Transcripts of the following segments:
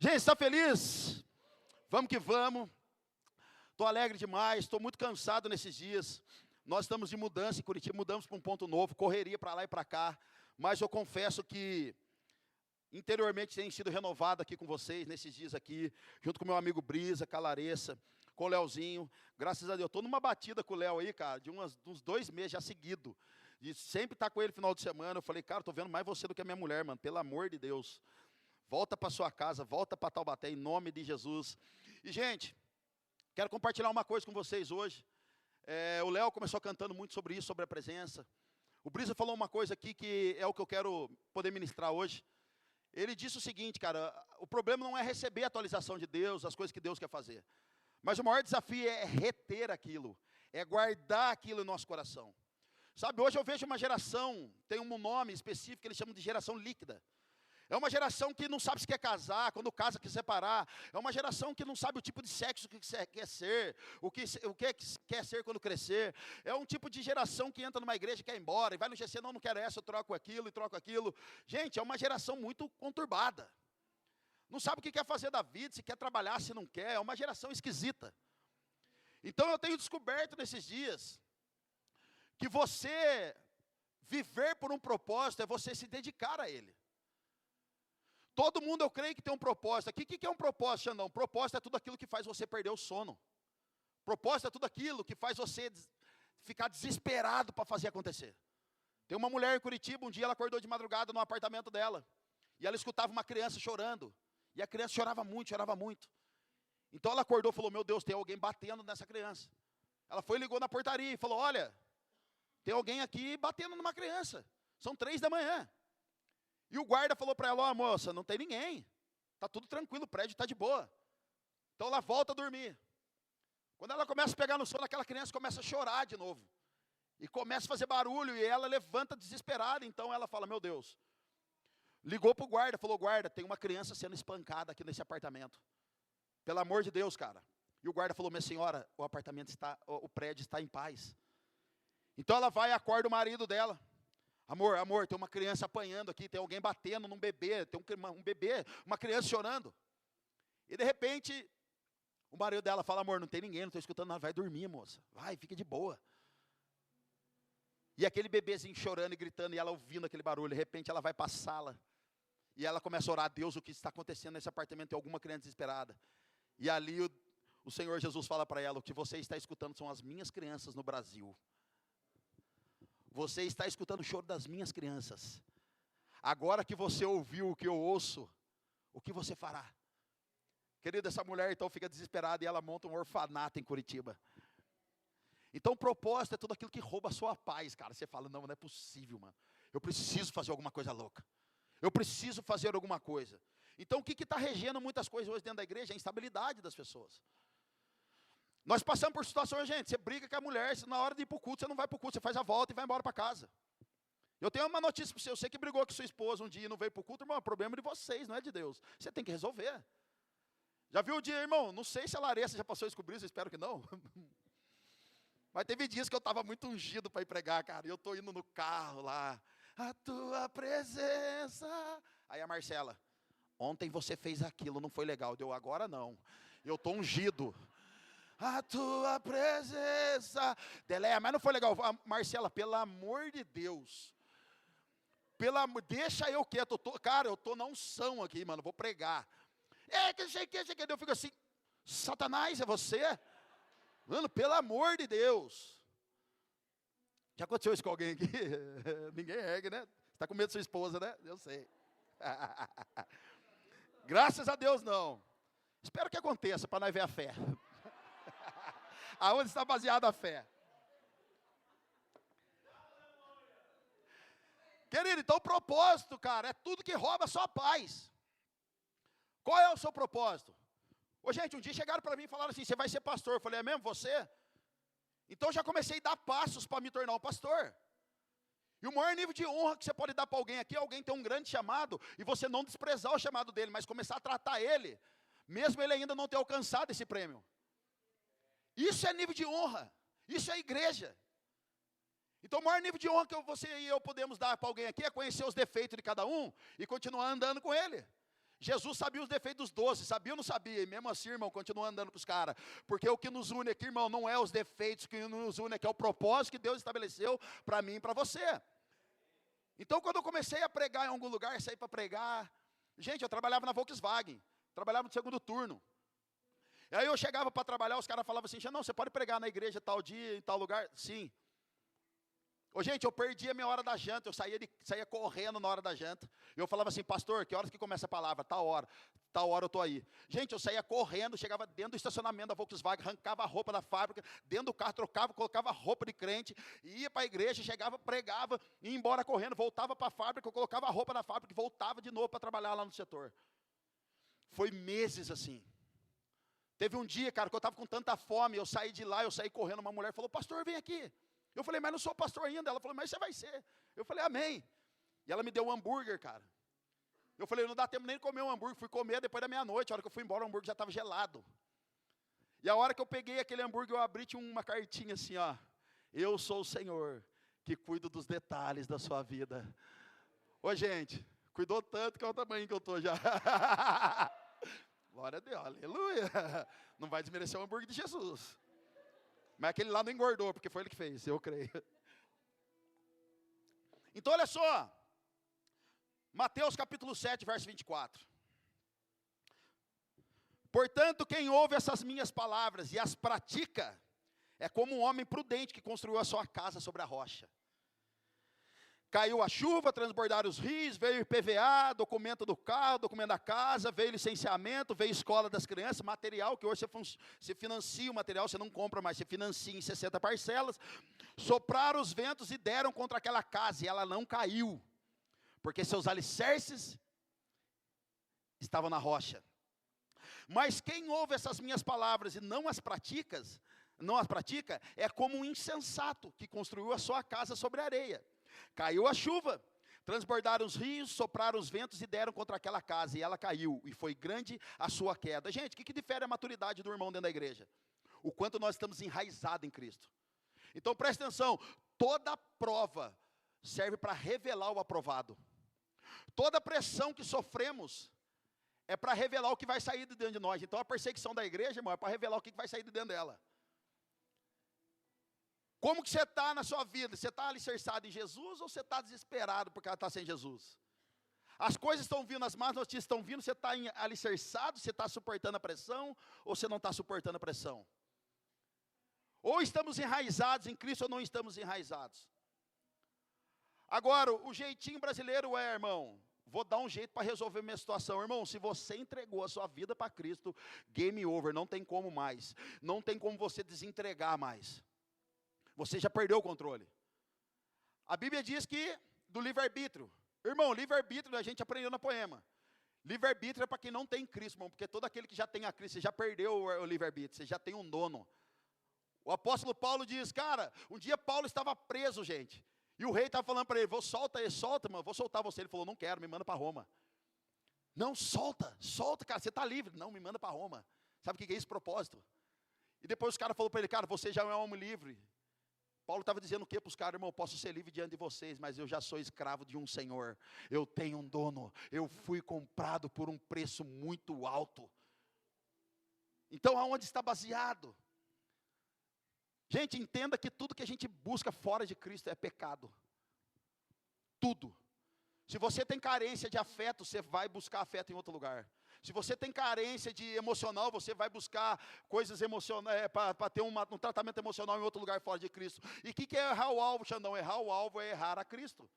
Gente, está feliz? Vamos que vamos. Estou alegre demais, estou muito cansado nesses dias. Nós estamos de mudança em Curitiba, mudamos para um ponto novo, correria para lá e para cá. Mas eu confesso que interiormente tem sido renovado aqui com vocês, nesses dias aqui, junto com meu amigo Brisa, com a Larissa, com o Leozinho. Graças a Deus, estou numa batida com o Léo aí, cara, de uns 2 meses já seguido. E sempre estar com ele no final de semana. Eu falei, cara, estou vendo mais você do que a minha mulher, mano, pelo amor de Deus. Volta para sua casa, volta para Taubaté, em nome de Jesus. E, gente, quero compartilhar uma coisa com vocês hoje. O Léo começou cantando muito sobre isso, sobre a presença. O Brisa falou uma coisa aqui que é o que eu quero poder ministrar hoje. Ele disse o seguinte, cara, o problema não é receber a atualização de Deus, as coisas que Deus quer fazer. Mas o maior desafio é reter aquilo, é guardar aquilo em nosso coração. Sabe, hoje eu vejo uma geração, tem um nome específico que eles chamam de geração líquida. É uma geração que não sabe se quer casar, quando casa quer separar. É uma geração que não sabe o tipo de sexo que quer ser, o que quer ser quando crescer. É um tipo de geração que entra numa igreja e quer ir embora, e vai no GC, não quero essa, eu troco aquilo e troco aquilo. Gente, é uma geração muito conturbada. Não sabe o que quer fazer da vida, se quer trabalhar, se não quer. É uma geração esquisita. Então eu tenho descoberto nesses dias que você viver por um propósito é você se dedicar a ele. Todo mundo, eu creio que tem um propósito aqui. O que é um propósito, Xandão? Propósito é tudo aquilo que faz você perder o sono. Propósito é tudo aquilo que faz você ficar desesperado para fazer acontecer. Tem uma mulher em Curitiba, um dia ela acordou de madrugada no apartamento dela. E ela escutava uma criança chorando. E a criança chorava muito, chorava muito. Então ela acordou e falou, meu Deus, tem alguém batendo nessa criança. Ela foi e ligou na portaria e falou, olha, tem alguém aqui batendo numa criança. São 3 da manhã. E o guarda falou para ela, ó, moça, não tem ninguém. Está tudo tranquilo, o prédio está de boa. Então ela volta a dormir. Quando ela começa a pegar no sono, aquela criança começa a chorar de novo. E começa a fazer barulho, e ela levanta desesperada. Então ela fala, meu Deus. Ligou para o guarda, falou, guarda, tem uma criança sendo espancada aqui nesse apartamento. Pelo amor de Deus, cara. E o guarda falou, minha senhora, o prédio está em paz. Então ela vai e acorda o marido dela. Amor, tem uma criança apanhando aqui, tem alguém batendo num bebê, tem um bebê, uma criança chorando. E de repente, o marido dela fala, amor, não tem ninguém, não estou escutando nada, vai dormir, moça. Vai, fica de boa. E aquele bebezinho chorando e gritando, e ela ouvindo aquele barulho, de repente ela vai para a sala. E ela começa a orar, Deus, o que está acontecendo nesse apartamento, tem alguma criança desesperada. E ali o Senhor Jesus fala para ela, o que você está escutando são as minhas crianças no Brasil. Você está escutando o choro das minhas crianças. Agora que você ouviu o que eu ouço, o que você fará? Querida, essa mulher então fica desesperada e ela monta um orfanato em Curitiba. Então o propósito é tudo aquilo que rouba a sua paz, cara. Você fala, não é possível, mano. Eu preciso fazer alguma coisa louca. Eu preciso fazer alguma coisa. Então o que está regendo muitas coisas hoje dentro da igreja? É a instabilidade das pessoas. Nós passamos por situações, gente, você briga com a mulher, na hora de ir para o culto, você não vai para o culto, você faz a volta e vai embora para casa. Eu tenho uma notícia para você, eu sei que brigou com sua esposa um dia e não veio para o culto, irmão, é problema de vocês, não é de Deus. Você tem que resolver. Já viu o dia, irmão, não sei se a Larissa já passou isso com o Brisa, espero que não. Mas teve dias que eu estava muito ungido para ir pregar, cara, e eu estou indo no carro lá, a tua presença. Aí a Marcela, ontem você fez aquilo, não foi legal, deu agora não, eu estou ungido. A tua presença. Deleia, mas não foi legal. Marcela, pelo amor de Deus. Deixa eu quieto. Cara, eu estou na unção aqui, mano. Vou pregar. Que sei que. Eu fico assim. Satanás, é você? Mano, pelo amor de Deus. Já aconteceu isso com alguém aqui? Ninguém ergue, né? Você está com medo da sua esposa, né? Eu sei. Graças a Deus, não. Espero que aconteça, para nós ver a fé. Aonde está baseada a fé? Querido, então o propósito, cara, é tudo que rouba a sua paz. Qual é o seu propósito? Ô, gente, um dia chegaram para mim e falaram assim, você vai ser pastor. Eu falei, é mesmo, você? Então eu já comecei a dar passos para me tornar um pastor. E o maior nível de honra que você pode dar para alguém aqui, é alguém ter um grande chamado, e você não desprezar o chamado dele, mas começar a tratar ele, mesmo ele ainda não ter alcançado esse prêmio. Isso é nível de honra. Isso é igreja. Então o maior nível de honra que você e eu podemos dar para alguém aqui é conhecer os defeitos de cada um e continuar andando com ele. Jesus sabia os defeitos dos 12, sabia ou não sabia? E mesmo assim, irmão, continua andando com os caras. Porque o que nos une aqui, irmão, não é os defeitos que nos une aqui, é o propósito que Deus estabeleceu para mim e para você. Então, quando eu comecei a pregar em algum lugar, saí para pregar. Gente, eu trabalhava na Volkswagen, trabalhava no segundo turno. E aí eu chegava para trabalhar, os caras falavam assim, não, você pode pregar na igreja tal dia, em tal lugar? Sim. Ô, gente, eu perdi a minha hora da janta, eu saía correndo na hora da janta. E eu falava assim, pastor, que horas que começa a palavra? Tal hora eu estou aí. Gente, eu saía correndo, chegava dentro do estacionamento da Volkswagen, arrancava a roupa da fábrica, dentro do carro, trocava, colocava roupa de crente, ia para a igreja, chegava, pregava, ia embora correndo, voltava para a fábrica, eu colocava a roupa da fábrica e voltava de novo para trabalhar lá no setor. Foi meses assim. Teve um dia, cara, que eu estava com tanta fome, eu saí de lá, eu saí correndo, uma mulher falou, pastor, vem aqui. Eu falei, mas não sou pastor ainda. Ela falou, mas você vai ser. Eu falei, amém. E ela me deu um hambúrguer, cara. Eu falei, não dá tempo nem de comer um hambúrguer. Fui comer depois da meia-noite. A hora que eu fui embora, o hambúrguer já estava gelado. E a hora que eu peguei aquele hambúrguer, eu abri, tinha uma cartinha assim, ó. Eu sou o Senhor, que cuido dos detalhes da sua vida. Ô, gente, cuidou tanto que é o tamanho que eu estou já. Glória a Deus, aleluia. Não vai desmerecer o hambúrguer de Jesus. Mas aquele lá não engordou, porque foi ele que fez, eu creio. Então olha só, Mateus capítulo 7, verso 24. Portanto, quem ouve essas minhas palavras e as pratica, é como um homem prudente que construiu a sua casa sobre a rocha. Caiu a chuva, transbordaram os rios, veio IPVA, documento do carro, documento da casa, veio licenciamento, veio escola das crianças, material, que hoje você financia o material, você não compra mais, você financia em 60 parcelas. Sopraram os ventos e deram contra aquela casa, e ela não caiu, porque seus alicerces estavam na rocha. Mas quem ouve essas minhas palavras e não as pratica, é como um insensato que construiu a sua casa sobre a areia. Caiu a chuva, transbordaram os rios, sopraram os ventos e deram contra aquela casa, e ela caiu, e foi grande a sua queda. Gente, o que difere a maturidade do irmão dentro da igreja? O quanto nós estamos enraizados em Cristo. Então preste atenção, toda prova serve para revelar o aprovado. Toda pressão que sofremos é para revelar o que vai sair de dentro de nós. Então a perseguição da igreja, irmão, é para revelar o que vai sair de dentro dela. Como que você está na sua vida? Você está alicerçado em Jesus ou você está desesperado porque ela está sem Jesus? As coisas estão vindo, as más notícias estão vindo, você está alicerçado, você está suportando a pressão ou você não está suportando a pressão? Ou estamos enraizados em Cristo ou não estamos enraizados? Agora, o jeitinho brasileiro é, irmão, vou dar um jeito para resolver minha situação. Irmão, se você entregou a sua vida para Cristo, game over, não tem como mais. Não tem como você desentregar mais. Você já perdeu o controle. A Bíblia diz que do livre-arbítrio. Irmão, livre-arbítrio a gente aprendeu no poema. Livre-arbítrio é para quem não tem Cristo, irmão, porque todo aquele que já tem a Cristo, você já perdeu o livre-arbítrio, você já tem um dono. O apóstolo Paulo diz, cara, um dia Paulo estava preso, gente. E o rei estava falando para ele, solta, mano, vou soltar você. Ele falou, não quero, me manda para Roma. Não, solta, cara, você está livre. Não, me manda para Roma. Sabe o que é esse propósito? E depois o cara falou para ele, cara, você já é um homem livre. Paulo estava dizendo o que para os caras, irmão, posso ser livre diante de vocês, mas eu já sou escravo de um Senhor, eu tenho um dono, eu fui comprado por um preço muito alto. Então aonde está baseado? Gente, entenda que tudo que a gente busca fora de Cristo é pecado. Tudo. Se você tem carência de afeto, você vai buscar afeto em outro lugar. Se você tem carência de emocional, você vai buscar coisas emocionais, para ter um tratamento emocional em outro lugar fora de Cristo. E o que é errar o alvo, Xandão? Errar o alvo é errar a Cristo.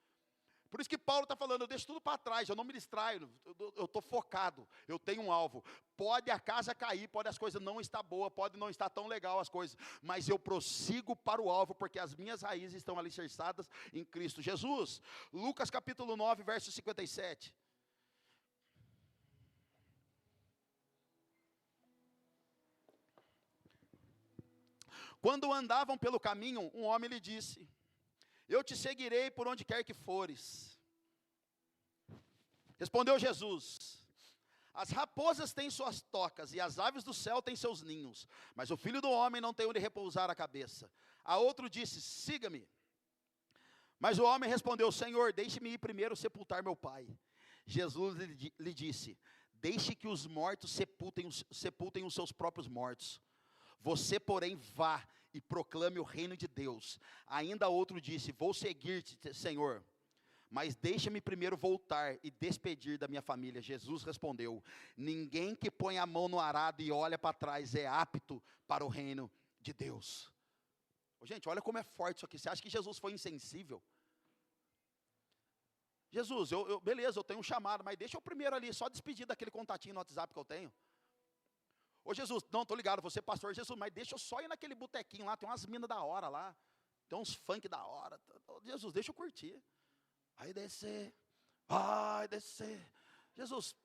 Por isso que Paulo está falando, eu deixo tudo para trás, eu não me distraio, eu estou focado, eu tenho um alvo. Pode a casa cair, pode as coisas não estar boas, pode não estar tão legal as coisas, mas eu prossigo para o alvo, porque as minhas raízes estão alicerçadas em Cristo Jesus. Lucas capítulo 9, verso 57. Quando andavam pelo caminho, um homem lhe disse, eu te seguirei por onde quer que fores. Respondeu Jesus, as raposas têm suas tocas, e as aves do céu têm seus ninhos, mas o Filho do Homem não tem onde repousar a cabeça. A outro disse, siga-me. Mas o homem respondeu, Senhor, deixe-me ir primeiro sepultar meu pai. Jesus lhe disse, Deixe que os mortos sepultem os seus próprios mortos. Você, porém, vá e proclame o reino de Deus. Ainda outro disse: vou seguir-te, Senhor, mas deixa-me primeiro voltar e despedir da minha família. Jesus respondeu: ninguém que põe a mão no arado e olha para trás é apto para o reino de Deus. Gente, olha como é forte isso aqui. Você acha que Jesus foi insensível? Jesus, beleza, eu tenho um chamado, mas deixa eu primeiro ali, só despedir daquele contatinho no WhatsApp que eu tenho. Ô Jesus, não, estou ligado, você é pastor, Jesus, mas deixa eu só ir naquele botequinho lá, tem umas minas da hora lá, tem uns funk da hora. Jesus, deixa eu curtir. Aí descer, Jesus,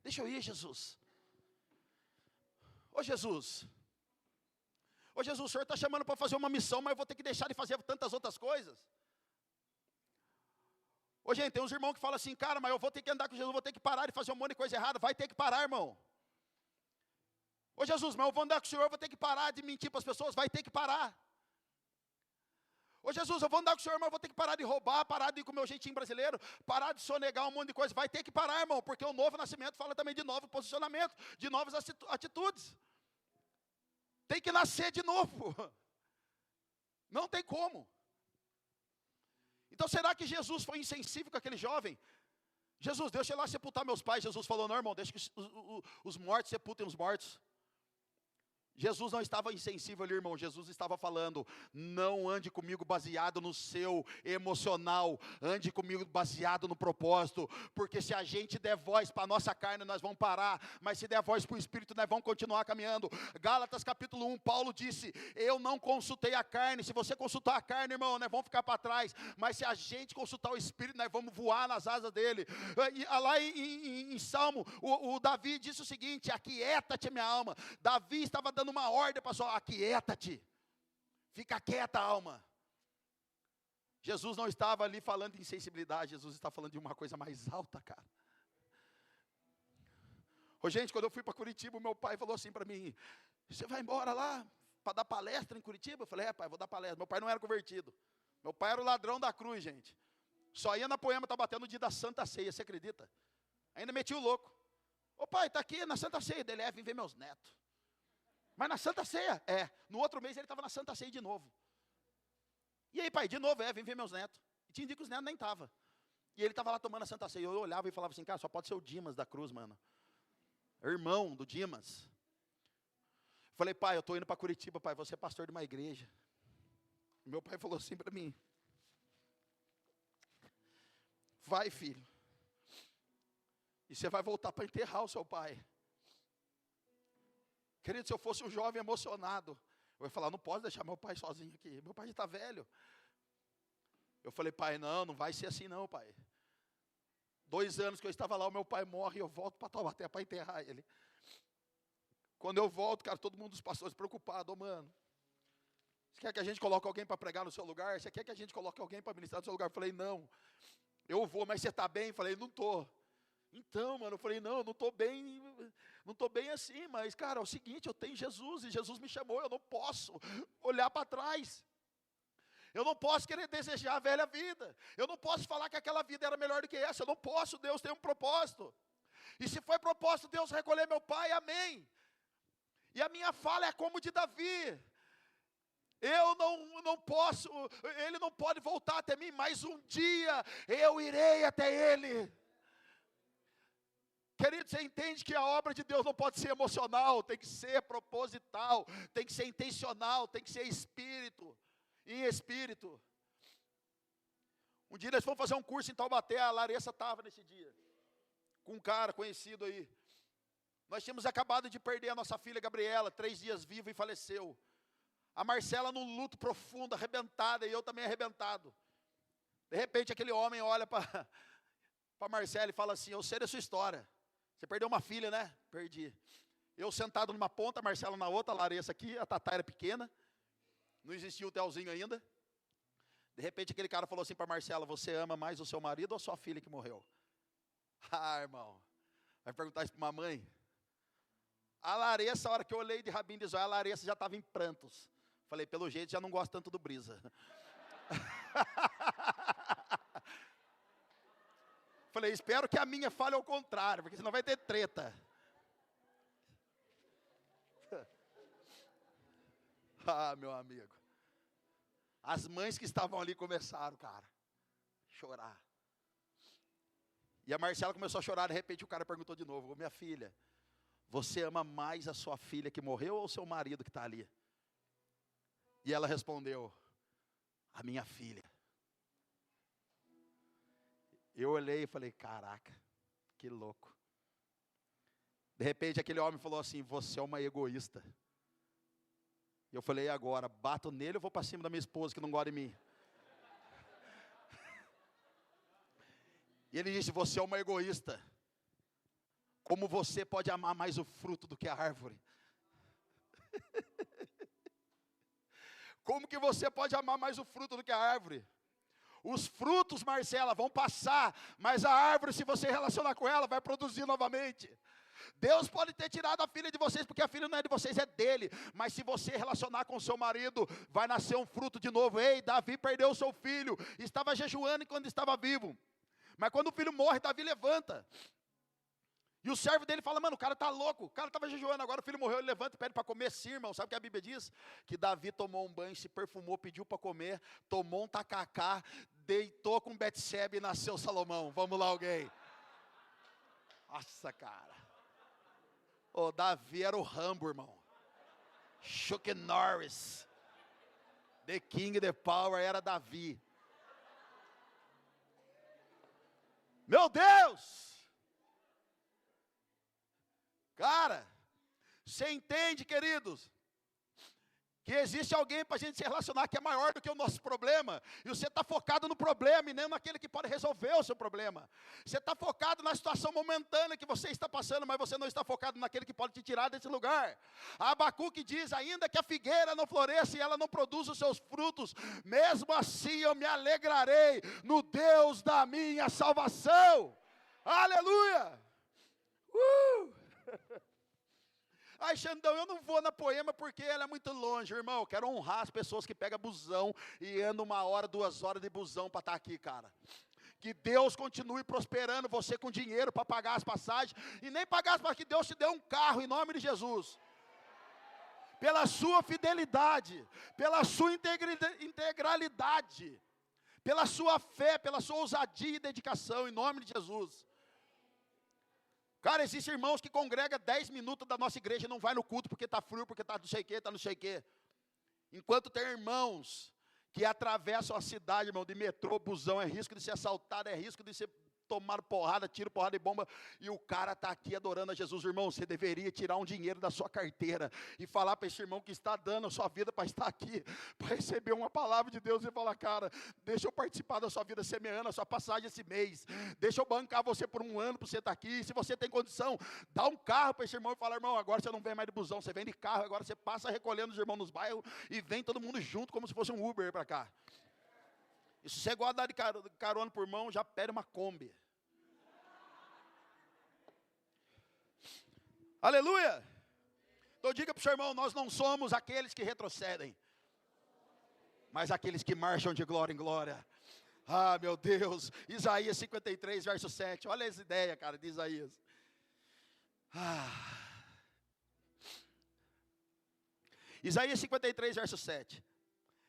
deixa eu ir, Jesus. Ô Jesus, o Senhor está chamando para fazer uma missão, mas eu vou ter que deixar de fazer tantas outras coisas. Ô gente, tem uns irmãos que falam assim: cara, mas eu vou ter que andar com Jesus, vou ter que parar de fazer um monte de coisa errada. Vai ter que parar, irmão. Ô Jesus, mas eu vou andar com o Senhor, eu vou ter que parar de mentir para as pessoas. Vai ter que parar. Ô Jesus, eu vou andar com o Senhor, mas eu vou ter que parar de roubar, parar de ir com o meu jeitinho brasileiro, parar de sonegar um monte de coisa. Vai ter que parar, irmão, porque o novo nascimento fala também de novo posicionamento, de novas atitudes. Tem que nascer de novo. Não tem como. Então será que Jesus foi insensível com aquele jovem? Jesus, deixa eu lá sepultar meus pais. Jesus falou: não, irmão, deixa que os mortos sepultem os mortos. Jesus não estava insensível ali, irmão. Jesus estava falando: não ande comigo baseado no seu emocional, ande comigo baseado no propósito, porque se a gente der voz para a nossa carne, nós vamos parar, mas se der voz para o Espírito, nós vamos continuar caminhando. Gálatas capítulo 1, Paulo disse: eu não consultei a carne. Se você consultar a carne, irmão, nós vamos ficar para trás, mas se a gente consultar o Espírito, nós vamos voar nas asas dele. Lá em Salmo, o Davi disse o seguinte: aquieta-te minha alma. Davi estava dando uma ordem para sua: aquieta-te, fica quieta, alma. Jesus não estava ali falando de insensibilidade, Jesus está falando de uma coisa mais alta, cara. Gente, quando eu fui para Curitiba, o meu pai falou assim para mim: você vai embora lá para dar palestra em Curitiba? Eu falei: pai, vou dar palestra. Meu pai não era convertido, meu pai era o ladrão da cruz, gente. Só ia na Poema Taubaté no dia da Santa Ceia, você acredita? Ainda meti o louco. Ô pai, está aqui na Santa Ceia dele. Vem ver meus netos. Mas na Santa Ceia? No outro mês ele estava na Santa Ceia de novo. E aí, pai, de novo? Vem ver meus netos. E tinha dia que os netos nem estavam. E ele estava lá tomando a Santa Ceia. Eu olhava e falava assim: cara, só pode ser o Dimas da Cruz, mano. Irmão do Dimas. Falei: pai, eu estou indo para Curitiba, pai, você é pastor de uma igreja. Meu pai falou assim para mim: vai, filho. E você vai voltar para enterrar o seu pai. Querido, se eu fosse um jovem emocionado, eu ia falar: não posso deixar meu pai sozinho aqui, meu pai já está velho. Eu falei: pai, não vai ser assim não, pai. 2 anos que eu estava lá, o meu pai morre e eu volto para Taubaté para enterrar ele. Quando eu volto, cara, todo mundo dos pastores preocupado: mano, você quer que a gente coloque alguém para pregar no seu lugar? Você quer que a gente coloque alguém para ministrar no seu lugar? Eu falei: não, eu vou, mas você está bem? Eu falei: não estou. Então, mano, eu falei: não estou bem assim, mas, cara, é o seguinte, eu tenho Jesus, e Jesus me chamou, eu não posso olhar para trás, eu não posso querer desejar a velha vida, eu não posso falar que aquela vida era melhor do que essa, eu não posso. Deus tem um propósito, e se foi propósito Deus recolher meu pai, amém. E a minha fala é como de Davi: eu não posso, ele não pode voltar até mim, mas um dia eu irei até ele. Querido, você entende que a obra de Deus não pode ser emocional, tem que ser proposital, tem que ser intencional, tem que ser em espírito. Um dia nós fomos fazer um curso em Taubaté, a Larissa estava nesse dia, com um cara conhecido aí. Nós tínhamos acabado de perder a nossa filha Gabriela, 3 dias viva, e faleceu. A Marcela num luto profundo, arrebentada, e eu também arrebentado. De repente aquele homem olha para Marcela e fala assim: eu sei da sua história. Você perdeu uma filha, né? Perdi. Eu sentado numa ponta, a Marcela na outra, a Larissa aqui, a Tatá era pequena, não existia o Telzinho ainda. De repente aquele cara falou assim para Marcela: você ama mais o seu marido ou a sua filha que morreu? Ah, irmão, vai perguntar isso para uma mãe? A Larissa, a hora que eu olhei de rabinho de zóio, a Larissa já estava em prantos. Falei: pelo jeito já não gosto tanto do Brisa. Falei, espero que a minha fale ao contrário, porque senão vai ter treta. Ah, meu amigo. As mães que estavam ali começaram, cara, a chorar. E a Marcela começou a chorar, de repente o cara perguntou de novo, minha filha, você ama mais a sua filha que morreu ou o seu marido que está ali? E ela respondeu, a minha filha. Eu olhei e falei, caraca, que louco. De repente aquele homem falou assim, você é uma egoísta. E eu falei, e agora, bato nele ou vou para cima da minha esposa que não gosta de mim? E ele disse, você é uma egoísta. Como você pode amar mais o fruto do que a árvore? Como que você pode amar mais o fruto do que a árvore? Os frutos, Marcela, vão passar, mas a árvore, se você relacionar com ela, vai produzir novamente. Deus pode ter tirado a filha de vocês, porque a filha não é de vocês, é dele. Mas se você relacionar com o seu marido, vai nascer um fruto de novo. Ei, Davi perdeu o seu filho, estava jejuando quando estava vivo. Mas quando o filho morre, Davi levanta. E o servo dele fala, mano, o cara está louco, o cara estava jejuando, agora o filho morreu, ele levanta e pede para comer. Sim, irmão, sabe o que a Bíblia diz? Que Davi tomou um banho, se perfumou, pediu para comer, tomou um tacacá, deitou com Betsebe e nasceu Salomão. Vamos lá, alguém. Nossa, cara. Ô, Davi era o Rambo, irmão. Chuck Norris. The King, the Power, era Davi. Meu Deus! Cara, você entende, queridos, que existe alguém para a gente se relacionar que é maior do que o nosso problema, e você está focado no problema e nem naquele que pode resolver o seu problema. Você está focado na situação momentânea que você está passando, mas você não está focado naquele que pode te tirar desse lugar. A Abacuque diz, ainda que a figueira não floresça e ela não produza os seus frutos, mesmo assim eu me alegrarei no Deus da minha salvação. Aleluia! Ai, Xandão, eu não vou na Poema porque ela é muito longe, irmão. Eu quero honrar as pessoas que pegam busão e andam 1 hora, 2 horas de busão para estar aqui, cara. Que Deus continue prosperando você com dinheiro para pagar as passagens. E nem pagar as passagens, que Deus te dê um carro em nome de Jesus. Pela sua fidelidade, pela sua integralidade, pela sua fé, pela sua ousadia e dedicação, em nome de Jesus. Cara, existem irmãos que congregam 10 minutos da nossa igreja e não vai no culto porque está frio, porque está não sei o quê, está não sei o quê. Enquanto tem irmãos que atravessam a cidade, irmão, de metrô, busão, é risco de ser assaltado, é risco de ser tomado porrada, tiro, porrada e bomba, e o cara está aqui adorando a Jesus. Irmão, você deveria tirar um dinheiro da sua carteira e falar para esse irmão que está dando a sua vida para estar aqui, para receber uma palavra de Deus e falar, cara, deixa eu participar da sua vida semeando a sua passagem esse mês, deixa eu bancar você por 1 ano para você estar aqui. Se você tem condição, dá um carro para esse irmão e fala, irmão, agora você não vem mais de busão, você vem de carro, agora você passa recolhendo os irmãos nos bairros e vem todo mundo junto como se fosse um Uber para cá. E se você gosta de dar de carona por irmão, já pede uma Kombi. Aleluia! Então diga para o seu irmão, nós não somos aqueles que retrocedem, mas aqueles que marcham de glória em glória. Ah, meu Deus! Isaías 53, verso 7. Olha essa ideia, cara, de Isaías. Isaías 53, verso 7.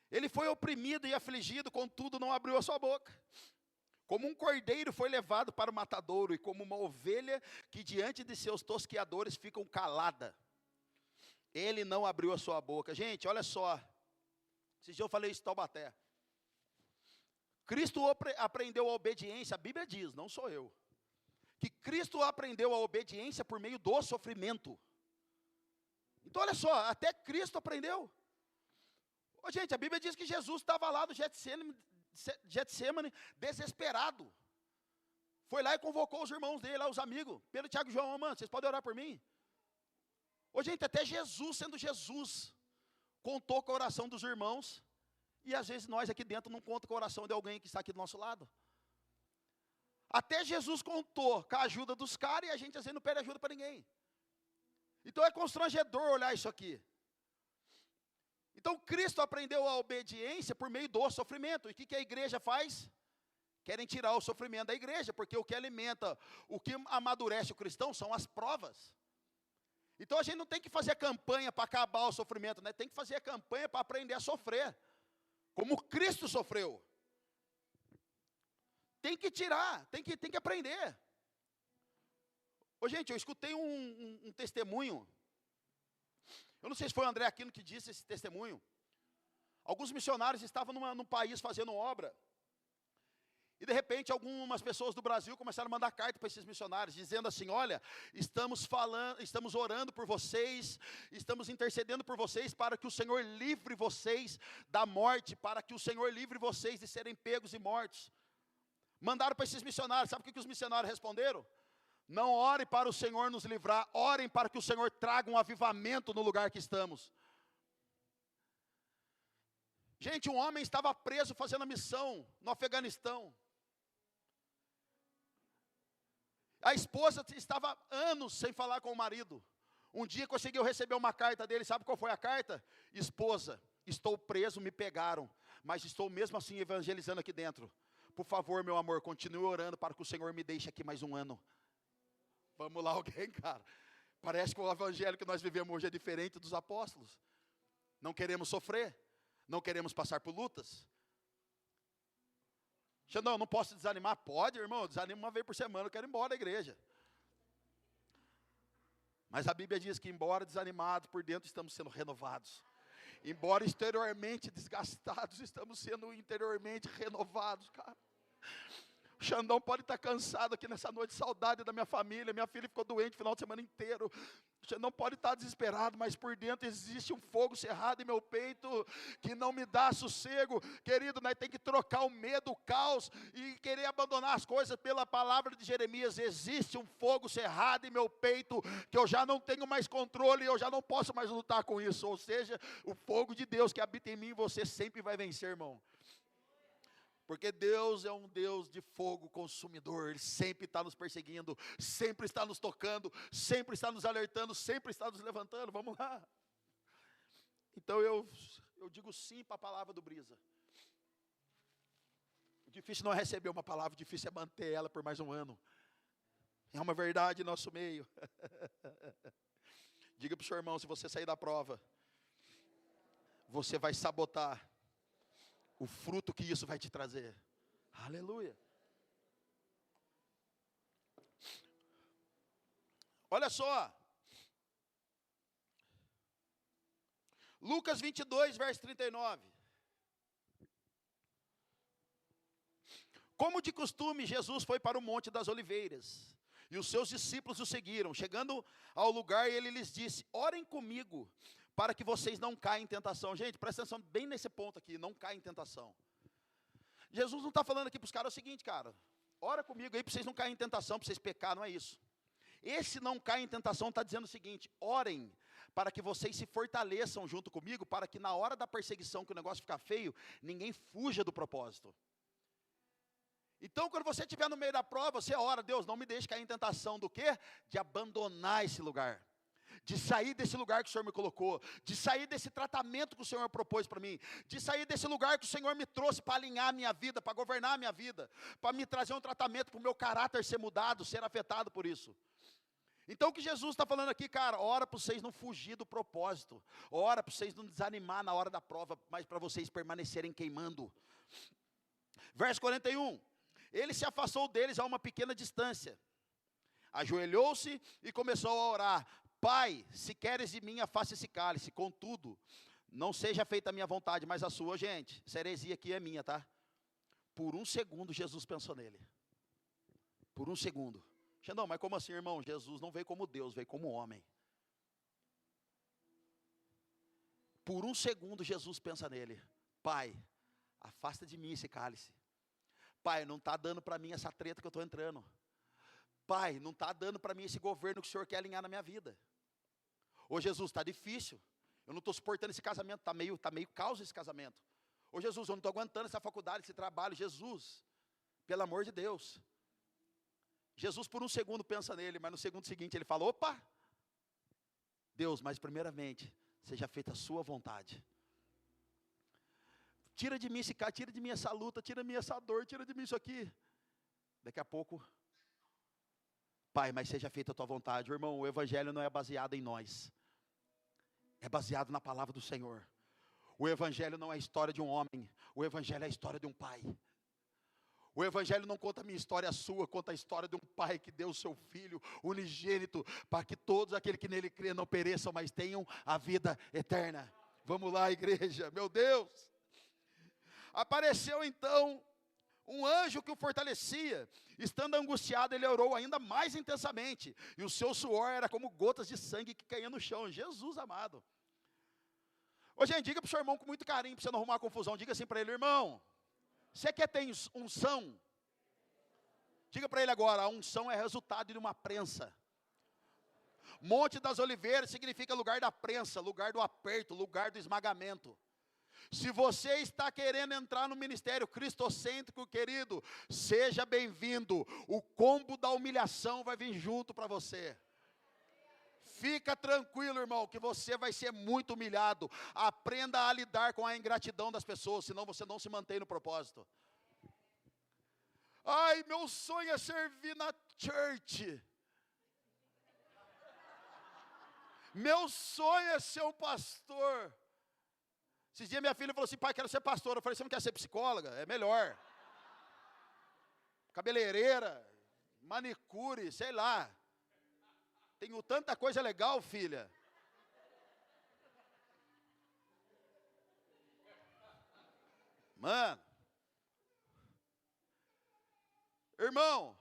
Ele foi oprimido e afligido, contudo não abriu a sua boca. Como um cordeiro foi levado para o matadouro, e como uma ovelha que diante de seus tosqueadores ficam calada, ele não abriu a sua boca. Gente, olha só, esse dia eu falei isso em Taubaté. Cristo aprendeu a obediência, a Bíblia diz, não sou eu, que Cristo aprendeu a obediência por meio do sofrimento. Então olha só, até Cristo aprendeu. Gente, a Bíblia diz que Jesus estava lá no Getsemane, desesperado. Foi lá e convocou os irmãos dele, lá, os amigos, Pedro, Tiago e João, mano, vocês podem orar por mim? Gente, até Jesus, sendo Jesus, contou com a oração dos irmãos, e às vezes nós aqui dentro não contamos com a oração de alguém que está aqui do nosso lado. Até Jesus contou com a ajuda dos caras, e a gente às vezes não pede ajuda para ninguém. Então é constrangedor olhar isso aqui. Então Cristo aprendeu a obediência por meio do sofrimento. E o que a igreja faz? Querem tirar o sofrimento da igreja, porque o que alimenta, o que amadurece o cristão são as provas. Então a gente não tem que fazer campanha para acabar o sofrimento, né? Tem que fazer campanha para aprender a sofrer, como Cristo sofreu. Tem que tirar, tem que aprender. Ô gente, eu escutei um testemunho, eu não sei se foi o André Aquino que disse esse testemunho. Alguns missionários estavam num país fazendo obra, e de repente algumas pessoas do Brasil começaram a mandar carta para esses missionários, dizendo assim: olha, estamos orando por vocês, estamos intercedendo por vocês, para que o Senhor livre vocês da morte, para que o Senhor livre vocês de serem pegos e mortos. Mandaram para esses missionários, sabe o que os missionários responderam? Não ore para o Senhor nos livrar, orem para que o Senhor traga um avivamento no lugar que estamos. Gente, um homem estava preso fazendo a missão no Afeganistão. A esposa estava anos sem falar com o marido. Um dia conseguiu receber uma carta dele, sabe qual foi a carta? Esposa, estou preso, me pegaram, mas estou mesmo assim evangelizando aqui dentro. Por favor, meu amor, continue orando para que o Senhor me deixe aqui mais um ano. Vamos lá, alguém, cara. Parece que o evangelho que nós vivemos hoje é diferente dos apóstolos. Não queremos sofrer, não queremos passar por lutas. Xandão, não posso desanimar? Pode, irmão, desanimo uma vez por semana, eu quero ir embora da igreja. Mas a Bíblia diz que, embora desanimados, por dentro estamos sendo renovados. Embora exteriormente desgastados, estamos sendo interiormente renovados, cara. O Xandão pode estar cansado aqui nessa noite, saudade da minha família, minha filha ficou doente o final de semana inteiro. O Xandão pode estar desesperado, mas por dentro existe um fogo cerrado em meu peito, que não me dá sossego. Querido, nós temos que trocar o medo, o caos, e querer abandonar as coisas pela palavra de Jeremias. Existe um fogo cerrado em meu peito, que eu já não tenho mais controle, eu já não posso mais lutar com isso. Ou seja, o fogo de Deus que habita em mim, você sempre vai vencer, irmão. Porque Deus é um Deus de fogo consumidor, Ele sempre está nos perseguindo, sempre está nos tocando, sempre está nos alertando, sempre está nos levantando, vamos lá. Então eu digo sim para a palavra do Brisa. O difícil não é receber uma palavra, o difícil é manter ela por mais um ano. É uma verdade em nosso meio. Diga para o seu irmão, se você sair da prova, você vai sabotar o fruto que isso vai te trazer. Aleluia. Olha só. Lucas 22, verso 39. Como de costume, Jesus foi para o Monte das Oliveiras, e os seus discípulos o seguiram. Chegando ao lugar, ele lhes disse: orem comigo, para que vocês não caem em tentação. Gente, presta atenção bem nesse ponto aqui, não caem em tentação. Jesus não está falando aqui para os caras o seguinte, cara, ora comigo aí para vocês não caírem em tentação, para vocês pecar, não é isso. Esse não cai em tentação está dizendo o seguinte: orem para que vocês se fortaleçam junto comigo, para que na hora da perseguição, que o negócio ficar feio, ninguém fuja do propósito. Então, quando você estiver no meio da prova, você ora: Deus, não me deixe cair em tentação do quê? De abandonar esse lugar, de sair desse lugar que o Senhor me colocou, de sair desse tratamento que o Senhor propôs para mim, de sair desse lugar que o Senhor me trouxe para alinhar a minha vida, para governar a minha vida, para me trazer um tratamento, para o meu caráter ser mudado, ser afetado por isso. Então o que Jesus está falando aqui, cara, ora para vocês não fugir do propósito, ora para vocês não desanimar na hora da prova, mas para vocês permanecerem queimando. Verso 41, ele se afastou deles a uma pequena distância, ajoelhou-se e começou a orar: Pai, se queres de mim, afaste esse cálice, contudo, não seja feita a minha vontade, mas a sua. Gente, essa heresia aqui é minha, tá? Por um segundo Jesus pensou nele. Por um segundo. Xandão, mas como assim, irmão? Jesus não veio como Deus, veio como homem. Por um segundo Jesus pensa nele: Pai, afasta de mim esse cálice. Pai, não está dando para mim essa treta que eu estou entrando. Pai, não está dando para mim esse governo que o Senhor quer alinhar na minha vida. Ô Jesus, está difícil, eu não estou suportando esse casamento, está meio caos esse casamento. Ô Jesus, eu não estou aguentando essa faculdade, esse trabalho. Jesus, pelo amor de Deus. Jesus por um segundo pensa nele, mas no segundo seguinte ele fala: opa, Deus, mas primeiramente, seja feita a sua vontade. Tira de mim esse cara, tira de mim essa luta, tira de mim essa dor, tira de mim isso aqui. Daqui a pouco, Pai, mas seja feita a tua vontade. Irmão, o evangelho não é baseado em nós. É baseado na palavra do Senhor. O evangelho não é a história de um homem. O evangelho é a história de um pai. O evangelho não conta a minha história, a sua, conta a história de um pai que deu o seu filho unigênito, para que todos aqueles que nele crêem não pereçam, mas tenham a vida eterna. Vamos lá, igreja, meu Deus. Apareceu então um anjo que o fortalecia. Estando angustiado, ele orou ainda mais intensamente, e o seu suor era como gotas de sangue que caíam no chão. Jesus amado. Ô gente, diga para o seu irmão com muito carinho, para você não arrumar confusão. Diga assim para ele: irmão, você quer ter unção? Diga para ele agora: a unção é resultado de uma prensa. Monte das Oliveiras significa lugar da prensa, lugar do aperto, lugar do esmagamento. Se você está querendo entrar no ministério cristocêntrico, querido, seja bem-vindo. O combo da humilhação vai vir junto para você. Fica tranquilo, irmão, que você vai ser muito humilhado. Aprenda a lidar com a ingratidão das pessoas, senão você não se mantém no propósito. Ai, meu sonho é servir na church. Meu sonho é ser um pastor. Esses dias minha filha falou assim: pai, quero ser pastor. Eu falei: você não quer ser psicóloga? É melhor. Cabeleireira, manicure, sei lá. Tenho tanta coisa legal, filha. Mano. Irmão,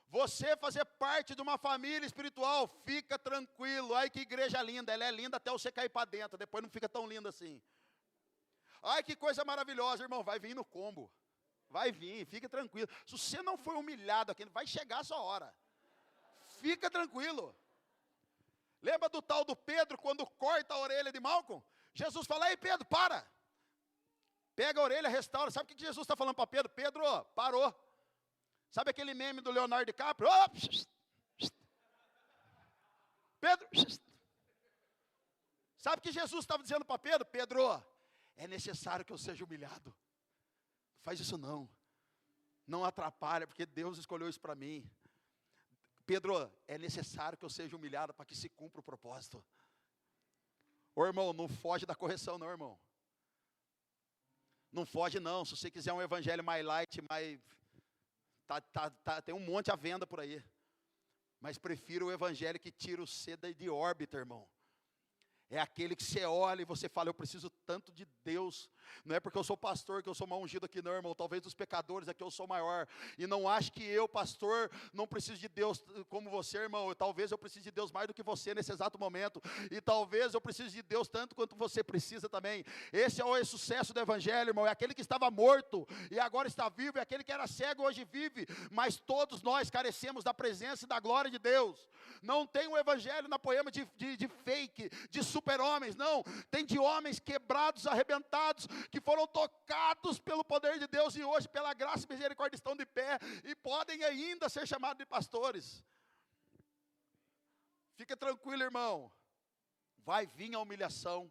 você fazer parte de uma família espiritual, fica tranquilo. Ai, que igreja linda. Ela é linda até você cair para dentro. Depois não fica tão linda assim. Ai, que coisa maravilhosa, irmão. Vai vir no combo. Vai vir, fica tranquilo. Se você não for humilhado aqui, vai chegar a sua hora. Fica tranquilo. Lembra do tal do Pedro, quando corta a orelha de Malcolm? Jesus fala: ei Pedro, para. Pega a orelha, restaura. Sabe o que Jesus está falando para Pedro? Pedro, parou. Sabe aquele meme do Leonardo DiCaprio? Pedro. Sabe o que Jesus estava dizendo para Pedro? Pedro, é necessário que eu seja humilhado. Não faz isso não. Não atrapalha, porque Deus escolheu isso para mim. Pedro, é necessário que eu seja humilhado para que se cumpra o propósito. Ô irmão, não foge da correção não, irmão. Não foge não. Se você quiser um evangelho mais light, mais... tem um monte à venda por aí. Mas prefiro o evangelho que tira o seda de órbita, irmão. É aquele que você olha e você fala: eu preciso tanto de Deus. Não é porque eu sou pastor que eu sou mal ungido aqui não, irmão. Talvez dos pecadores é que eu sou maior. E não acho que eu, pastor, não preciso de Deus como você, irmão. Talvez eu precise de Deus mais do que você nesse exato momento. E talvez eu precise de Deus tanto quanto você precisa também. Esse é o sucesso do evangelho, irmão. É aquele que estava morto e agora está vivo. É aquele que era cego e hoje vive. Mas todos nós carecemos da presença e da glória de Deus. Não tem um evangelho na poema de fake, de super-homens, não. Tem de homens quebrados, arrebentados, que foram tocados pelo poder de Deus e hoje, pela graça e misericórdia, estão de pé e podem ainda ser chamados de pastores. Fica tranquilo, irmão. Vai vir a humilhação,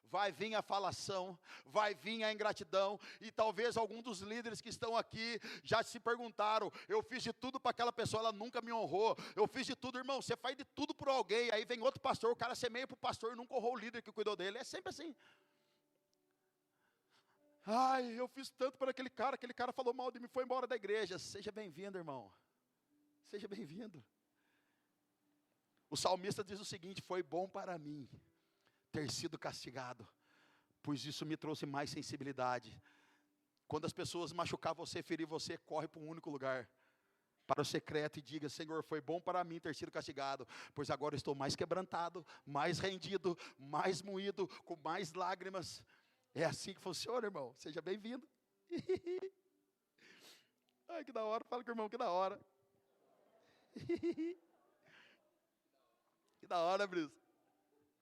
vai vir a falação, vai vir a ingratidão, e talvez algum dos líderes que estão aqui já se perguntaram: eu fiz de tudo para aquela pessoa, ela nunca me honrou. Eu fiz de tudo, irmão. Você faz de tudo por alguém, aí vem outro pastor, o cara semeia para o pastor e nunca honrou o líder que cuidou dele. É sempre assim. Ai, eu fiz tanto para aquele cara falou mal de mim, foi embora da igreja. Seja bem-vindo, irmão. Seja bem-vindo. O salmista diz o seguinte: foi bom para mim ter sido castigado, pois isso me trouxe mais sensibilidade. Quando as pessoas machucar você, ferir você, corre para um único lugar, para o secreto, e diga: Senhor, foi bom para mim ter sido castigado, pois agora estou mais quebrantado, mais rendido, mais moído, com mais lágrimas. É assim que funciona, irmão. Seja bem-vindo. Ai, que da hora. Fala com o irmão, que da hora. Que da hora, Brisa.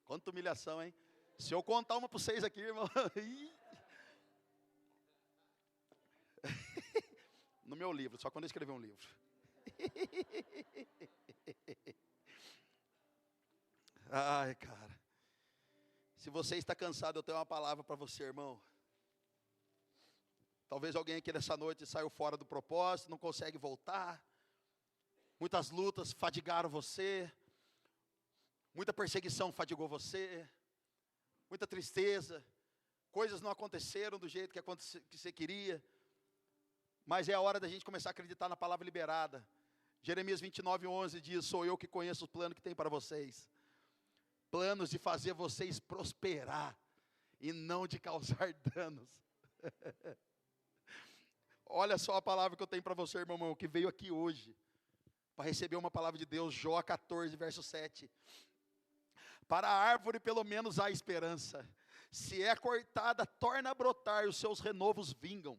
Quanta humilhação, hein? Se eu contar uma para vocês aqui, irmão. No meu livro, só quando eu escrever um livro. Ai, cara. Se você está cansado, eu tenho uma palavra para você, irmão. Talvez alguém aqui nessa noite saiu fora do propósito, não consegue voltar. Muitas lutas fadigaram você. Muita perseguição fadigou você. Muita tristeza. Coisas não aconteceram do jeito que você queria. Mas é a hora da gente começar a acreditar na palavra liberada. Jeremias 29:11 diz: sou eu que conheço o plano que tem para vocês. Planos de fazer vocês prosperar e não de causar danos. Olha só a palavra que eu tenho para você, irmão, que veio aqui hoje, para receber uma palavra de Deus. Jó 14, verso 7. Para a árvore pelo menos há esperança. Se é cortada, torna a brotar, e os seus renovos vingam.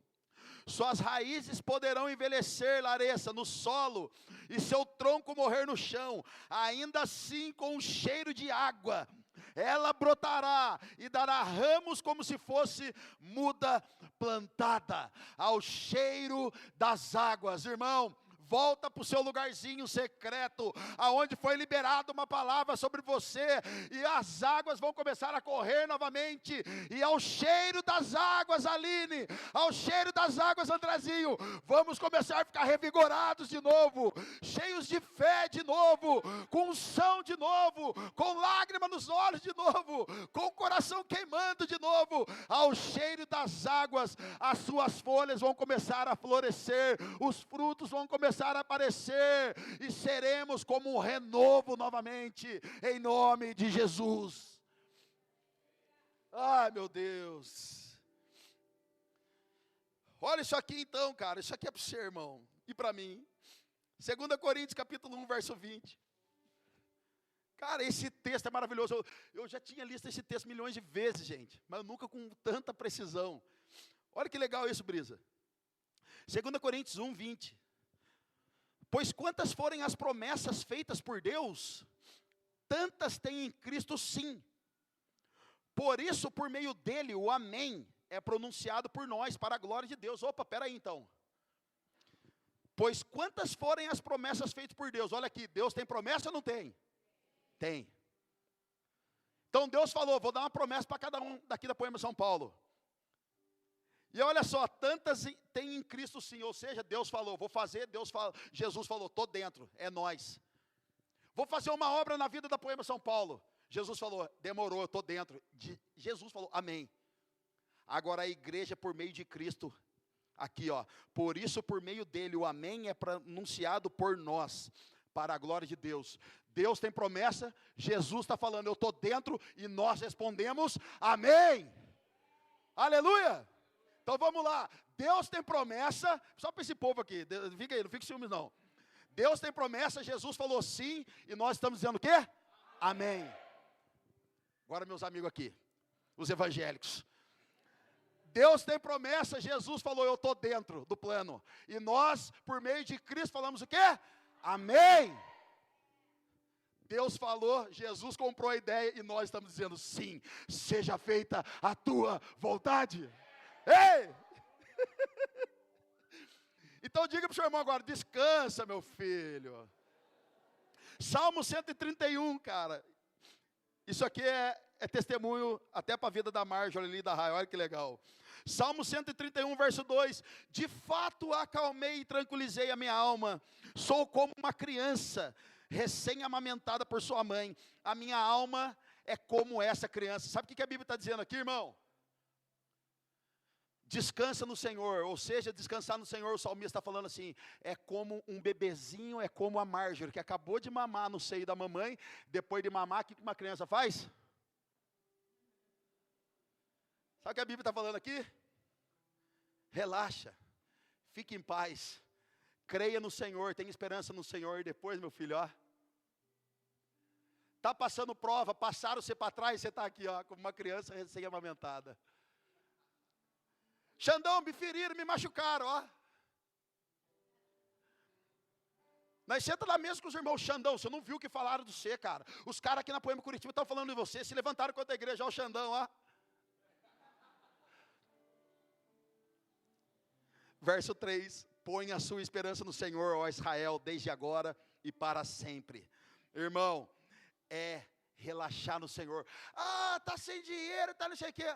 Suas raízes poderão envelhecer, Larissa, no solo, e seu tronco morrer no chão. Ainda assim, com um cheiro de água, ela brotará e dará ramos como se fosse muda plantada, ao cheiro das águas. Irmão, volta para o seu lugarzinho secreto, aonde foi liberada uma palavra sobre você, e as águas vão começar a correr novamente, e ao cheiro das águas, Aline, ao cheiro das águas, Andrezinho, vamos começar a ficar revigorados de novo, cheios de fé de novo, com unção de novo, com lágrima nos olhos de novo, com o coração queimando de novo. Ao cheiro das águas, as suas folhas vão começar a florescer, os frutos vão começar a aparecer, e seremos como um renovo novamente, em nome de Jesus. Ai, meu Deus. Olha isso aqui então, cara, isso aqui é para você, irmão, e para mim. 2 Coríntios capítulo 1, verso 20. Cara, esse texto é maravilhoso. Eu já tinha lido esse texto milhões de vezes, gente, mas nunca com tanta precisão. Olha que legal isso, Brisa. 2 Coríntios 1, 20. Pois quantas forem as promessas feitas por Deus, tantas tem em Cristo sim. Por isso, por meio dele, o amém é pronunciado por nós, para a glória de Deus. Opa, peraí então. Pois quantas forem as promessas feitas por Deus, olha aqui, Deus tem promessa ou não tem? Tem. Então Deus falou, vou dar uma promessa para cada um daqui da Poema São Paulo. E olha só, tantas tem em Cristo sim, ou seja, Deus falou, vou fazer, Jesus falou, estou dentro, é nós. Vou fazer uma obra na vida da Poema São Paulo. Jesus falou, demorou, eu estou dentro. Jesus falou, amém. Agora a igreja por meio de Cristo, aqui ó, por isso por meio dele o amém é pronunciado por nós, para a glória de Deus. Deus tem promessa, Jesus está falando, eu estou dentro, e nós respondemos, amém. Aleluia. Então vamos lá, Deus tem promessa, só para esse povo aqui, fica aí, não fique ciúmes não. Deus tem promessa, Jesus falou sim, e nós estamos dizendo o quê? Amém. Agora meus amigos aqui, os evangélicos. Deus tem promessa, Jesus falou, eu estou dentro do plano. E nós, por meio de Cristo, falamos o quê? Amém. Deus falou, Jesus comprou a ideia, e nós estamos dizendo sim, seja feita a tua vontade. Ei! Então diga para o seu irmão agora, descansa meu filho. Salmo 131, cara. Isso aqui é testemunho até para a vida da Marjorie ali da Raia, olha que legal. Salmo 131, verso 2. De fato acalmei e tranquilizei a minha alma. Sou como uma criança recém-amamentada por sua mãe. A minha alma é como essa criança. Sabe o que a Bíblia está dizendo aqui, irmão? Descansa no Senhor, ou seja, descansar no Senhor, o salmista está falando assim, é como um bebezinho, é como a Marjorie, que acabou de mamar no seio da mamãe, depois de mamar, o que uma criança faz? Sabe o que a Bíblia está falando aqui? Relaxa, fique em paz, creia no Senhor, tenha esperança no Senhor, e depois, meu filho, ó, está passando prova, passaram você para trás, você está aqui, ó, como uma criança recém-amamentada. Xandão, me feriram, me machucaram, ó. Nós senta lá mesmo com os irmãos, Xandão, você não viu o que falaram de você, cara. Os caras aqui na Poema Curitiba estão falando de você, se levantaram contra a igreja, ó, o Xandão, ó. Verso 3, põe a sua esperança no Senhor, ó Israel, desde agora e para sempre. Irmão, é relaxar no Senhor. Ah, tá sem dinheiro, tá não sei o quê.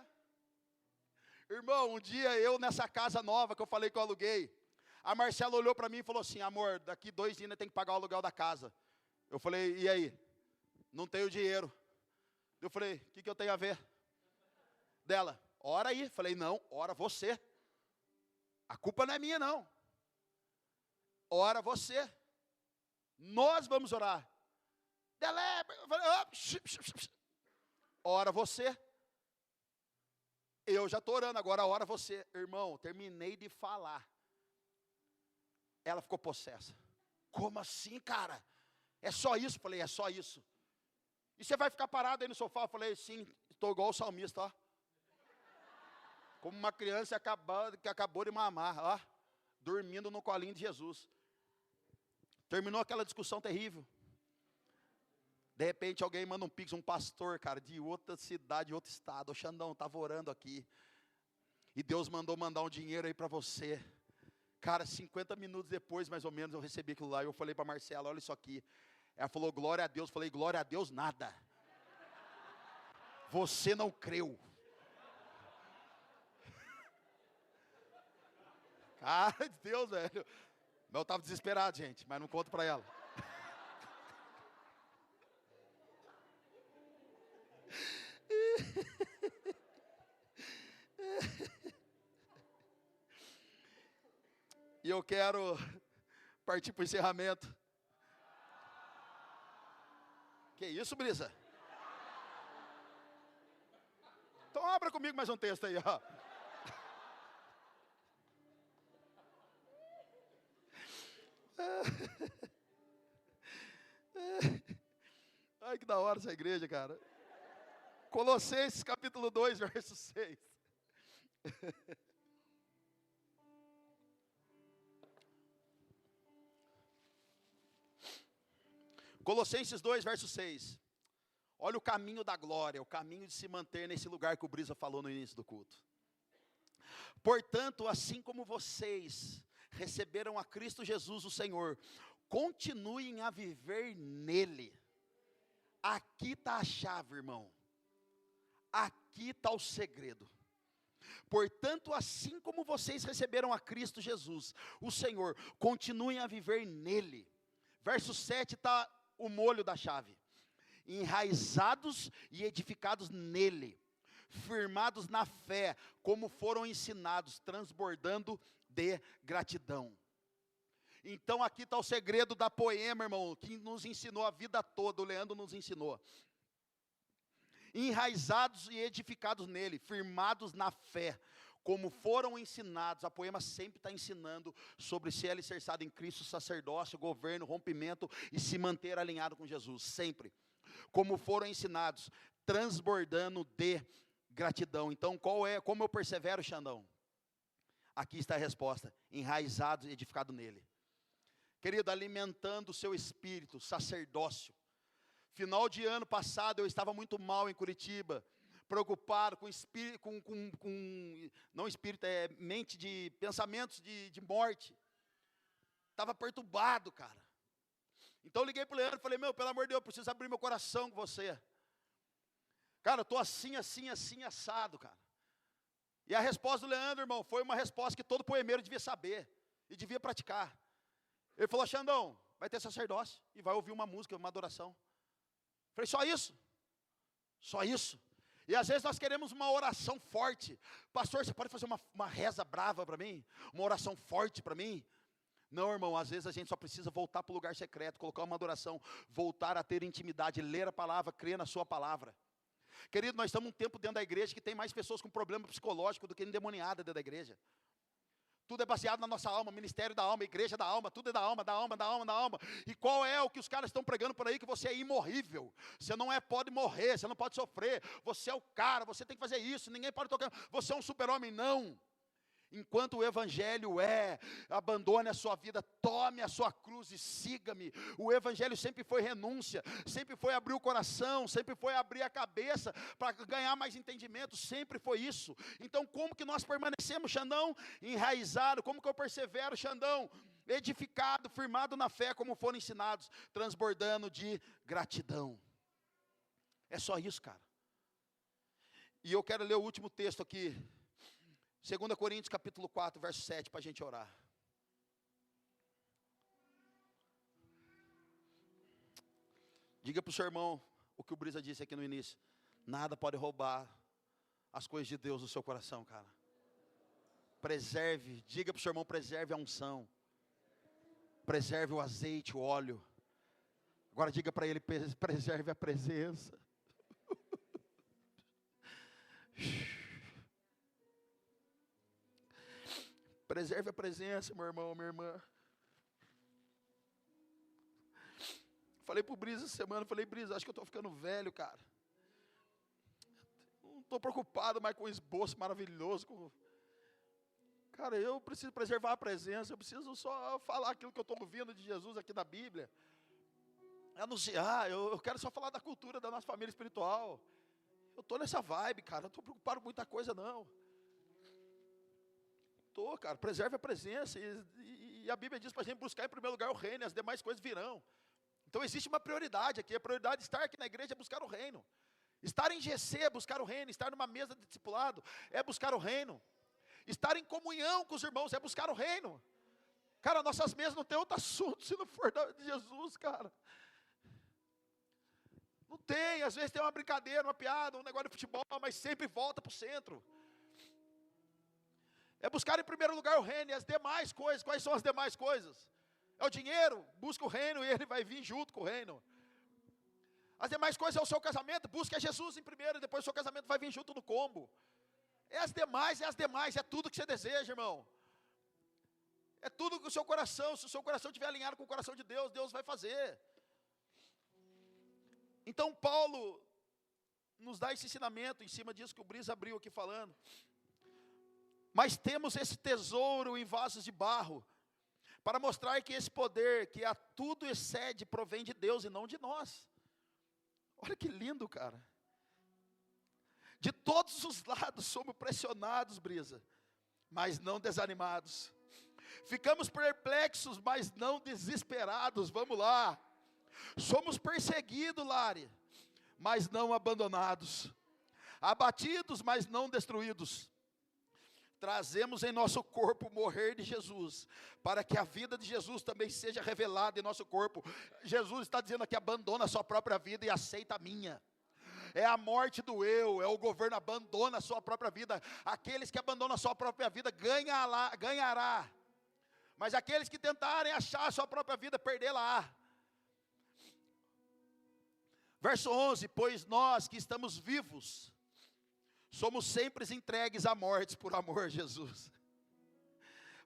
Irmão, um dia eu nessa casa nova que eu falei que eu aluguei, a Marcela olhou para mim e falou assim: amor, daqui 2 dias tem que pagar o aluguel da casa. Eu falei: e aí? Não tenho dinheiro. Eu falei: o que eu tenho a ver? Dela: ora aí. Falei: não, ora você. A culpa não é minha não. Ora você. Nós vamos orar. Dela: eu falei: ora você. Eu já estou orando, agora ora você. Irmão, terminei de falar. Ela ficou possessa. Como assim, cara? É só isso? Falei: é só isso. E você vai ficar parado aí no sofá? Eu falei: sim, estou igual o salmista, ó. Como uma criança que acabou de mamar, ó. Dormindo no colinho de Jesus. Terminou aquela discussão terrível. De repente alguém manda um pix, um pastor, cara, de outra cidade, de outro estado. Ô Xandão, estava orando aqui. E Deus mandou mandar um dinheiro aí para você. Cara, 50 minutos depois, mais ou menos, eu recebi aquilo lá. E eu falei para Marcela: olha isso aqui. Ela falou: glória a Deus. Eu falei: glória a Deus nada. Você não creu. Cara de Deus, velho. Eu estava desesperado, gente, mas não conto para ela. E eu quero partir para o encerramento. Que isso, Brisa? Então abra comigo mais um texto aí, ó. Ai, que da hora essa igreja, cara. Colossenses capítulo 2, verso 6. Colossenses 2, verso 6. Olha o caminho da glória, o caminho de se manter nesse lugar que o Brisa falou no início do culto. Portanto, assim como vocês receberam a Cristo Jesus o Senhor, continuem a viver nele. Aqui está a chave, irmão. Aqui está o segredo. Portanto, assim como vocês receberam a Cristo Jesus, o Senhor, continuem a viver nele. Verso 7 está o molho da chave. Enraizados e edificados nele, firmados na fé, como foram ensinados, transbordando de gratidão. Então aqui está o segredo da Poema, irmão, que nos ensinou a vida toda, o Leandro nos ensinou. Enraizados e edificados nele, firmados na fé, como foram ensinados. A Poema sempre está ensinando sobre ser alicerçado em Cristo, sacerdócio, governo, rompimento e se manter alinhado com Jesus, sempre. Como foram ensinados, transbordando de gratidão. Então, como eu persevero, Xandão? Aqui está a resposta: enraizado e edificado nele. Querido, alimentando o seu espírito, sacerdócio. Final de ano passado, eu estava muito mal em Curitiba, preocupado com espírito, não espírito, é mente de pensamentos de morte. Estava perturbado, cara. Então eu liguei para o Leandro e falei: meu, pelo amor de Deus, eu preciso abrir meu coração com você. Cara, eu estou assim, assado, cara. E a resposta do Leandro, irmão, foi uma resposta que todo poemeiro devia saber e devia praticar. Ele falou: Xandão, vai ter sacerdócio e vai ouvir uma música, uma adoração. Falei: só isso? Só isso? E às vezes nós queremos uma oração forte. Pastor, você pode fazer uma reza brava para mim? Uma oração forte para mim? Não, irmão, às vezes a gente só precisa voltar para o lugar secreto, colocar uma adoração, voltar a ter intimidade, ler a palavra, crer na sua palavra. Querido, nós estamos um tempo dentro da igreja que tem mais pessoas com problema psicológico do que endemoniada dentro da igreja. Tudo é baseado na nossa alma, ministério da alma, igreja da alma, tudo é da alma, da alma, da alma, da alma. E qual é o que os caras estão pregando por aí? Que você é imorrível, você não pode morrer, você não pode sofrer, você é o cara, você tem que fazer isso, ninguém pode tocar, você é um super-homem. Não. Enquanto o evangelho abandone a sua vida, tome a sua cruz e siga-me. O evangelho sempre foi renúncia, sempre foi abrir o coração, sempre foi abrir a cabeça para ganhar mais entendimento, sempre foi isso. Então como que nós permanecemos, Xandão? Enraizado. Como que eu persevero, Xandão? Edificado, firmado na fé, como foram ensinados, transbordando de gratidão. É só isso, cara. E eu quero ler o último texto aqui. 2 Coríntios capítulo 4, verso 7, para a gente orar. Diga para o seu irmão o que o Brisa disse aqui no início. Nada pode roubar as coisas de Deus do seu coração, cara. Preserve, diga para o seu irmão, preserve a unção. Preserve o azeite, o óleo. Agora diga para ele, preserve a presença. Preserve a presença, meu irmão, minha irmã. Falei pro Brisa essa semana, falei, Brisa, acho que eu estou ficando velho, cara. Não estou preocupado mais com o esboço maravilhoso. Cara, eu preciso preservar a presença, eu preciso só falar aquilo que eu estou ouvindo de Jesus aqui na Bíblia. Anunciar, eu quero só falar da cultura da nossa família espiritual. Eu estou nessa vibe, cara, não estou preocupado com muita coisa, não. Estou, cara, preserve a presença. E a Bíblia diz para a gente buscar em primeiro lugar o reino, e as demais coisas virão. Então existe uma prioridade aqui, a prioridade de estar aqui na igreja é buscar o reino. Estar em GC é buscar o reino, estar numa mesa de discipulado é buscar o reino. Estar em comunhão com os irmãos é buscar o reino. Cara, nossas mesas não tem outro assunto se não for de Jesus, cara. Não tem, às vezes tem uma brincadeira, uma piada, um negócio de futebol, mas sempre volta para o centro. É buscar em primeiro lugar o reino e as demais coisas. Quais são as demais coisas? É o dinheiro, busca o reino e ele vai vir junto com o reino. As demais coisas é o seu casamento, busca Jesus em primeiro e depois o seu casamento vai vir junto no combo. É as demais, é tudo que você deseja, irmão. É tudo que o seu coração, se o seu coração estiver alinhado com o coração de Deus, Deus vai fazer. Então Paulo nos dá esse ensinamento em cima disso que o Brisa abriu aqui falando. Mas temos esse tesouro em vasos de barro, para mostrar que esse poder, que a tudo excede, provém de Deus e não de nós. Olha que lindo, cara. De todos os lados somos pressionados, Brisa, mas não desanimados. Ficamos perplexos, mas não desesperados. Vamos lá. Somos perseguidos, Lari, mas não abandonados. Abatidos, mas não destruídos. Trazemos em nosso corpo o morrer de Jesus, para que a vida de Jesus também seja revelada em nosso corpo. Jesus está dizendo aqui, abandona a sua própria vida e aceita a minha. É a morte do eu, é o governo, abandona a sua própria vida. Aqueles que abandonam a sua própria vida ganhará. Mas aqueles que tentarem achar a sua própria vida, perdê-la. Verso 11, pois nós que estamos vivos, somos sempre entregues à morte por amor a Jesus,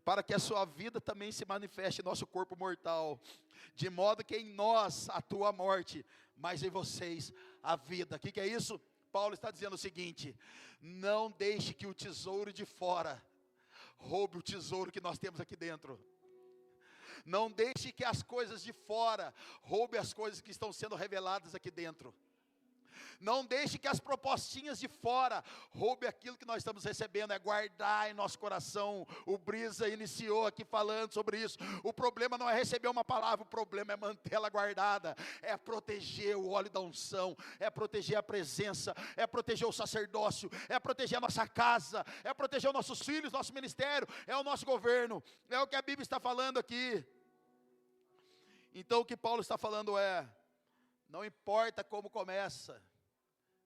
para que a sua vida também se manifeste em nosso corpo mortal, de modo que em nós atua a morte, mas em vocês a vida. O que é isso? Paulo está dizendo o seguinte: não deixe que o tesouro de fora roube o tesouro que nós temos aqui dentro. Não deixe que as coisas de fora roubem as coisas que estão sendo reveladas aqui dentro. Não deixe que as propostinhas de fora roubem aquilo que nós estamos recebendo. É guardar em nosso coração. O Brisa iniciou aqui falando sobre isso. O problema não é receber uma palavra, o problema é mantê-la guardada. É proteger o óleo da unção, é proteger a presença, é proteger o sacerdócio, é proteger a nossa casa, é proteger os nossos filhos, nosso ministério, é o nosso governo. É o que a Bíblia está falando aqui. Então o que Paulo está falando é: não importa como começa,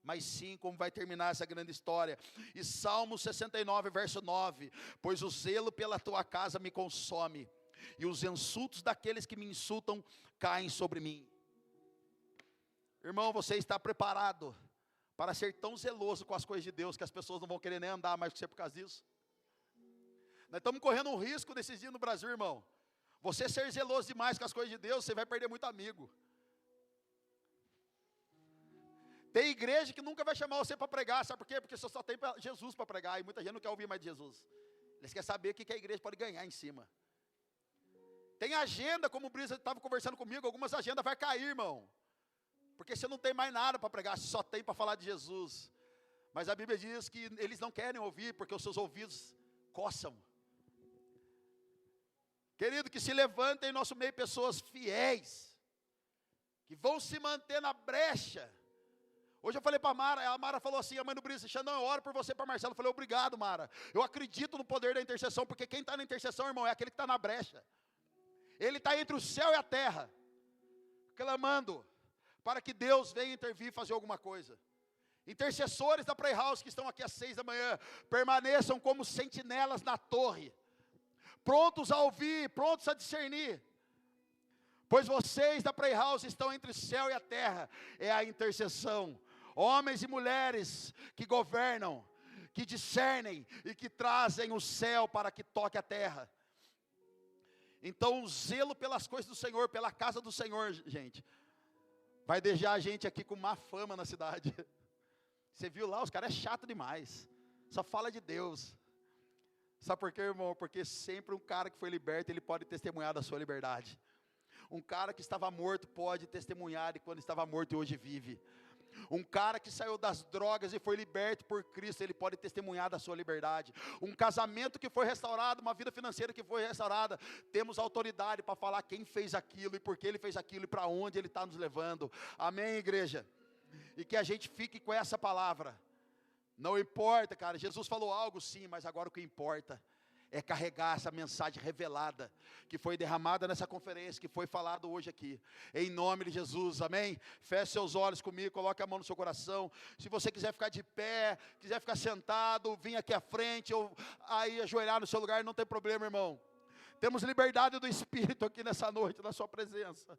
mas sim como vai terminar essa grande história. E Salmo 69, verso 9: pois o zelo pela tua casa me consome, e os insultos daqueles que me insultam caem sobre mim. Irmão, você está preparado para ser tão zeloso com as coisas de Deus, que as pessoas não vão querer nem andar mais com você por causa disso? Nós estamos correndo um risco desses dias no Brasil, irmão. Você ser zeloso demais com as coisas de Deus, você vai perder muito amigo. Tem igreja que nunca vai chamar você para pregar, sabe por quê? Porque você só tem Jesus para pregar, e muita gente não quer ouvir mais de Jesus. Eles querem saber o que a igreja pode ganhar em cima. Tem agenda, como o Brisa estava conversando comigo, algumas agendas vai cair, irmão. Porque você não tem mais nada para pregar, você só tem para falar de Jesus. Mas a Bíblia diz que eles não querem ouvir, porque os seus ouvidos coçam. Querido, que se levantem em nosso meio pessoas fiéis, que vão se manter na brecha, Hoje eu falei para a Mara falou assim, a mãe do Brice, Xandão, eu oro por você para Marcelo. Eu falei, obrigado, Mara. Eu acredito no poder da intercessão, porque quem está na intercessão, irmão, é aquele que está na brecha. Ele está entre o céu e a terra, clamando para que Deus venha intervir e fazer alguma coisa. Intercessores da Pray House que estão aqui às 6 da manhã, permaneçam como sentinelas na torre, prontos a ouvir, prontos a discernir, pois vocês da Pray House estão entre o céu e a terra, é a intercessão, homens e mulheres que governam, que discernem e que trazem o céu para que toque a terra. Então o zelo pelas coisas do Senhor, pela casa do Senhor, gente, vai deixar a gente aqui com má fama na cidade. Você viu lá, os caras é chato demais, só fala de Deus. Sabe por quê, irmão? Porque sempre um cara que foi liberto, ele pode testemunhar da sua liberdade. Um cara que estava morto pode testemunhar de quando estava morto e hoje vive. Um cara que saiu das drogas e foi liberto por Cristo, ele pode testemunhar da sua liberdade. Um casamento que foi restaurado, uma vida financeira que foi restaurada, temos autoridade para falar quem fez aquilo e por que ele fez aquilo e para onde ele está nos levando. Amém, igreja? E que a gente fique com essa palavra. Não importa, cara, Jesus falou algo sim, mas agora o que importa é carregar essa mensagem revelada, que foi derramada nessa conferência, que foi falado hoje aqui, em nome de Jesus, amém? Feche seus olhos comigo, coloque a mão no seu coração. Se você quiser ficar de pé, quiser ficar sentado, vir aqui à frente, ou aí ajoelhar no seu lugar, não tem problema, irmão. Temos liberdade do Espírito aqui nessa noite, na sua presença.